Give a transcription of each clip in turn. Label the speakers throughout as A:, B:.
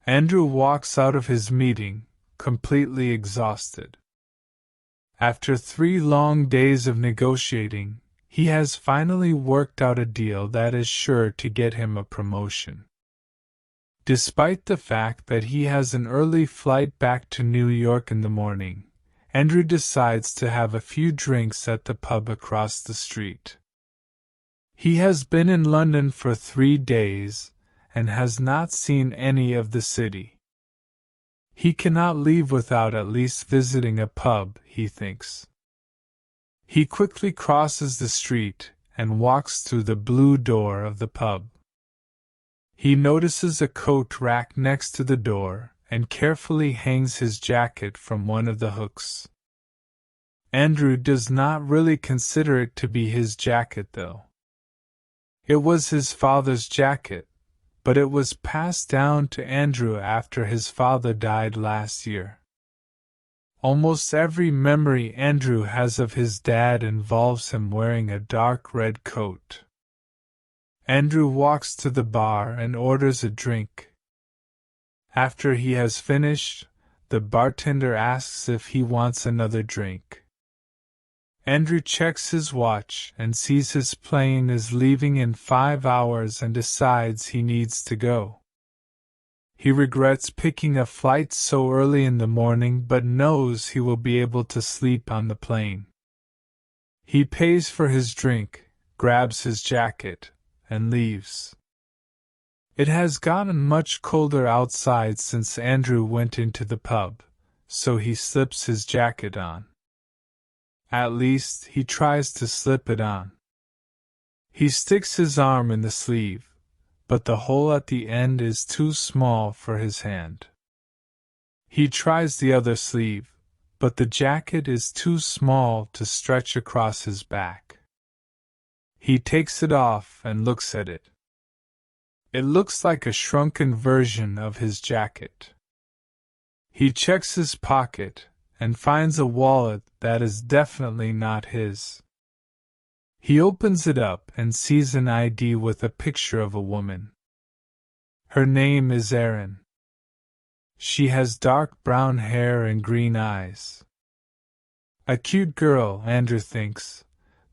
A: Andrew walks out of his meeting, completely exhausted. After 3 long days of negotiating, he has finally worked out a deal that is sure to get him a promotion. Despite the fact that he has an early flight back to New York in the morning, Andrew decides to have a few drinks at the pub across the street. He has been in London for 3 days and has not seen any of the city. He cannot leave without at least visiting a pub, he thinks. He quickly crosses the street and walks through the blue door of the pub. He notices a coat rack next to the door and carefully hangs his jacket from one of the hooks. Andrew does not really consider it to be his jacket, though. It was his father's jacket, but it was passed down to Andrew after his father died last year. Almost every memory Andrew has of his dad involves him wearing a dark red coat. Andrew walks to the bar and orders a drink. After he has finished, the bartender asks if he wants another drink. Andrew checks his watch and sees his plane is leaving in 5 hours and decides he needs to go. He regrets picking a flight so early in the morning but knows he will be able to sleep on the plane. He pays for his drink, grabs his jacket, and leaves. It has gotten much colder outside since Andrew went into the pub, so he slips his jacket on. At least, he tries to slip it on. He sticks his arm in the sleeve, but the hole at the end is too small for his hand. He tries the other sleeve, but the jacket is too small to stretch across his back. He takes it off and looks at it. It looks like a shrunken version of his jacket. He checks his pocket and finds a wallet that is definitely not his. He opens it up and sees an ID with a picture of a woman. Her name is Erin. She has dark brown hair and green eyes. A cute girl, Andrew thinks,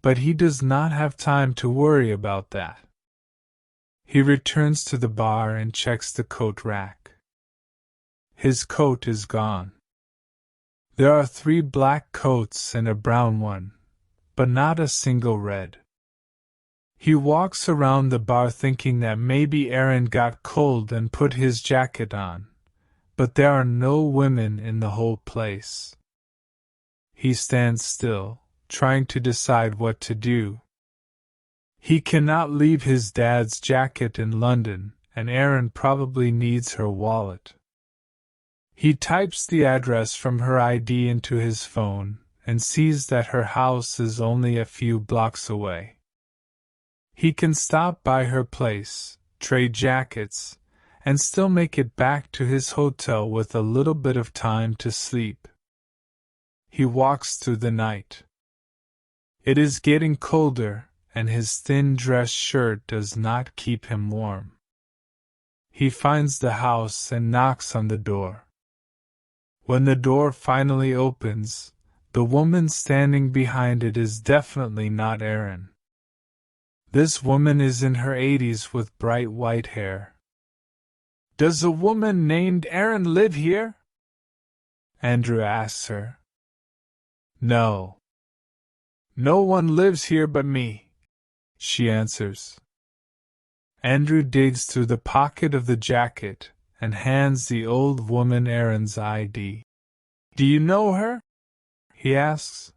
A: but he does not have time to worry about that. He returns to the bar and checks the coat rack. His coat is gone. There are 3 black coats and a brown one, but not a single red. He walks around the bar thinking that maybe Erin got cold and put his jacket on, but there are no women in the whole place. He stands still, trying to decide what to do. He cannot leave his dad's jacket in London, and Erin probably needs her wallet. He types the address from her ID into his phone and sees that her house is only a few blocks away. He can stop by her place, trade jackets, and still make it back to his hotel with a little bit of time to sleep. He walks through the night. It is getting colder, and his thin dress shirt does not keep him warm. He finds the house and knocks on the door. When the door finally opens, the woman standing behind it is definitely not Erin. This woman is in her 80s with bright white hair. "Does a woman named Erin live here?" Andrew asks her. "No. No one lives here but me," she answers. Andrew digs through the pocket of the jacket and hands the old woman Erin's ID. "Do you know her?" he asks.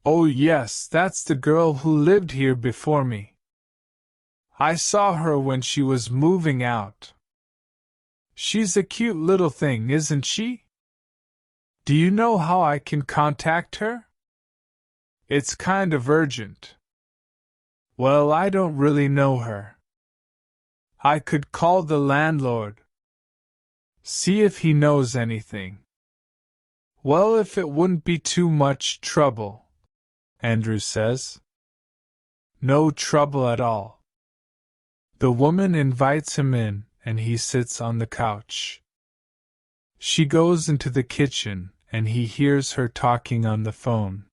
A: "Oh yes, that's the girl who lived here before me. I saw her when she was moving out. She's a cute little thing, isn't she? Do you know how I can contact her? It's kind of urgent." "Well, I don't really know her. I could call the landlord. See if he knows anything." "Well, if it wouldn't be too much trouble," Andrew says. "No trouble at all." The woman invites him in and he sits on the couch. She goes into the kitchen, and he hears her talking on the phone.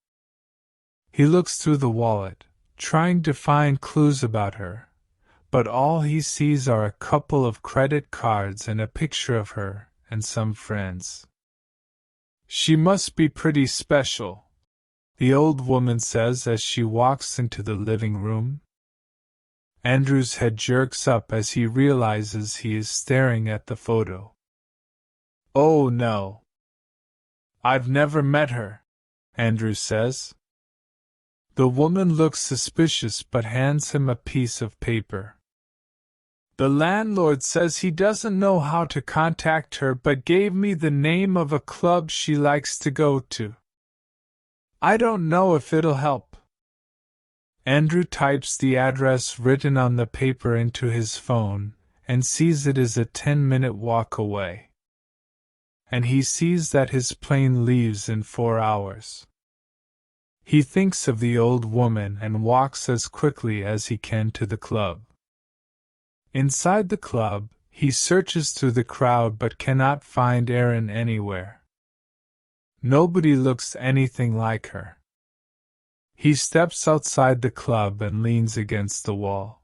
A: He looks through the wallet, trying to find clues about her, but all he sees are a couple of credit cards and a picture of her and some friends. She must be pretty special, the old woman says as she walks into the living room. Andrew's head jerks up as he realizes he is staring at the photo. Oh no. I've never met her, Andrew says. The woman looks suspicious but hands him a piece of paper. The landlord says he doesn't know how to contact her but gave me the name of a club she likes to go to. I don't know if it'll help. Andrew types the address written on the paper into his phone and sees it is a 10-minute walk away. And he sees that his plane leaves in 4 hours. He thinks of the old woman and walks as quickly as he can to the club. Inside the club, he searches through the crowd but cannot find Erin anywhere. Nobody looks anything like her. He steps outside the club and leans against the wall.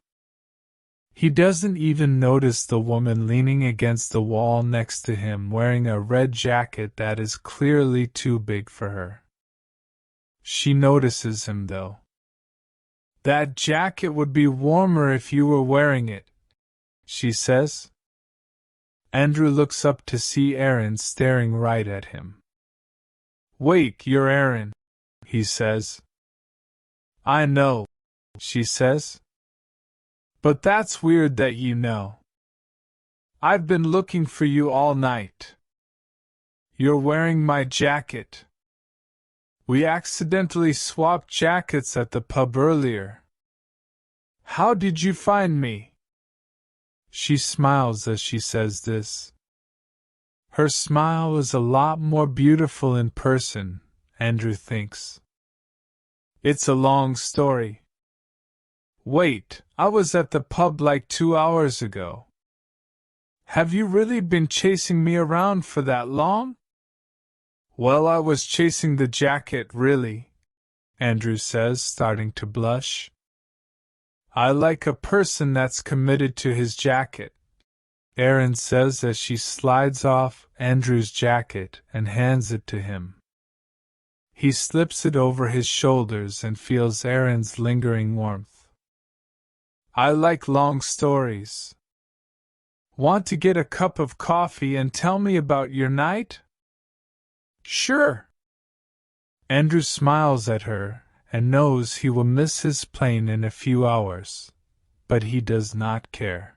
A: He doesn't even notice the woman leaning against the wall next to him wearing a red jacket that is clearly too big for her. She notices him though. That jacket would be warmer if you were wearing it, she says. Andrew looks up to see Erin staring right at him. Wait, you're Erin, he says. I know, she says. But that's weird that you know. I've been looking for you all night. You're wearing my jacket. We accidentally swapped jackets at the pub earlier. How did you find me? She smiles as she says this. Her smile is a lot more beautiful in person, Andrew thinks. It's a long story. Wait, I was at the pub like 2 hours ago. Have you really been chasing me around for that long? Well, I was chasing the jacket, really, Andrew says, starting to blush. I like a person that's committed to his jacket, Erin says as she slides off Andrew's jacket and hands it to him. He slips it over his shoulders and feels Erin's lingering warmth. I like long stories. Want to get a cup of coffee and tell me about your night? Sure. Andrew smiles at her and knows he will miss his plane in a few hours, but he does not care.